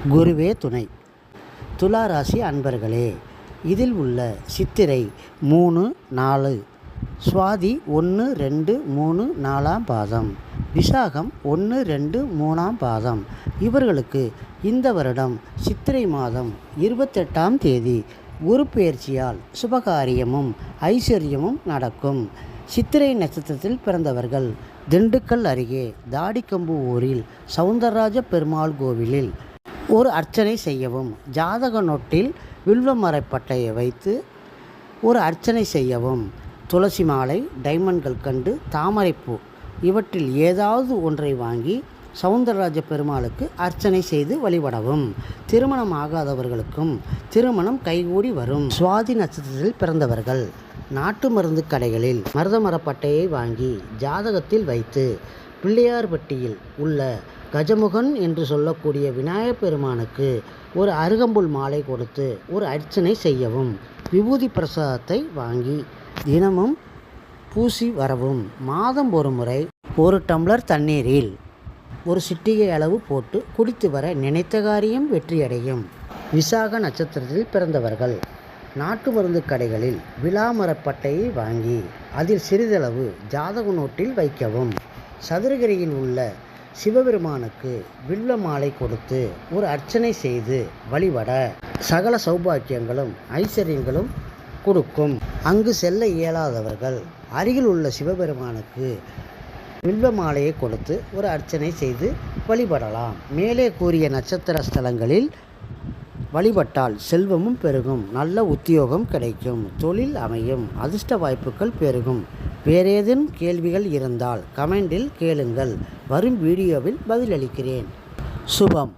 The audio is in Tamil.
குருவே துணை. துலா ராசி அன்பர்களே, இதில் உள்ள சித்திரை 3, 4, சுவாதி 1, 2, 3, 4ஆம் பாதம், விசாகம் 1, 2, 3ஆம் பாதம் இவர்களுக்கு இந்த வருடம் சித்திரை மாதம் 28ஆம் தேதி குரு பெயர்ச்சியால் சுபகாரியமும் ஐஸ்வர்யமும் நடக்கும். சித்திரை நட்சத்திரத்தில் பிறந்தவர்கள் திண்டுக்கல் அருகே தாடிக்கம்பு ஊரில் சவுந்தரராஜ பெருமாள் கோவிலில் ஒரு அர்ச்சனை செய்யவும். ஜாதக நோட்டில் வில்வ மரப்பட்டையை வைத்து ஒரு அர்ச்சனை செய்யவும். துளசி மாலை, டைமண்ட்கள் கண்டு, தாமரைப்பூ இவற்றில் ஏதாவது ஒன்றை வாங்கி சவுந்தரராஜ பெருமாளுக்கு அர்ச்சனை செய்து வழிபடவும். திருமணம் ஆகாதவர்களுக்கும் திருமணம் கைகூடி வரும். சுவாதி நட்சத்திரத்தில் பிறந்தவர்கள் நாட்டு மருந்து கடைகளில் மருத மரப்பட்டையை வாங்கி ஜாதகத்தில் வைத்து பிள்ளையார்பட்டியில் உள்ள கஜமுகன் என்று சொல்லக்கூடிய விநாயகப் பெருமானுக்கு ஒரு அருகம்புல் மாலை கொடுத்து ஒரு அர்ச்சனை செய்யவும். விபூதி பிரசாதத்தை வாங்கி தினமும் பூசி வரவும். மாதம் ஒரு முறை ஒரு டம்ளர் தண்ணீரில் ஒரு சிட்டிகை அளவு போட்டு குடித்து வர நினைத்த காரியம் வெற்றியடையும். விசாக நட்சத்திரத்தில் பிறந்தவர்கள் நாட்டு மருந்து கடைகளில் விலாமரப்பட்டையை வாங்கி அதில் சிறிதளவு ஜாதக நோட்டில் வைக்கவும். சதுரகிரியில் உள்ள சிவபெருமானுக்கு வில்வ மாலை கொடுத்து ஒரு அர்ச்சனை செய்து வழிபட சகல சௌபாக்கியங்களும் ஐஸ்வர்யங்களும் கொடுக்கும். அங்கு செல்ல இயலாதவர்கள் அருகில் உள்ள சிவபெருமானுக்கு வில்வ மாலையை கொடுத்து ஒரு அர்ச்சனை செய்து வழிபடலாம். மேலே கூறிய நட்சத்திர ஸ்தலங்களில் வழிபட்டால் செல்வமும் பெருகும், நல்ல உத்தியோகம் கிடைக்கும், தொழில் அமையும், அதிர்ஷ்ட வாய்ப்புகள் பெருகும். வேறேதேனும் கேள்விகள் இருந்தால் கமெண்டில் கேளுங்கள், வரும் வீடியோவில் பதிலளிக்கிறேன். சுபம்.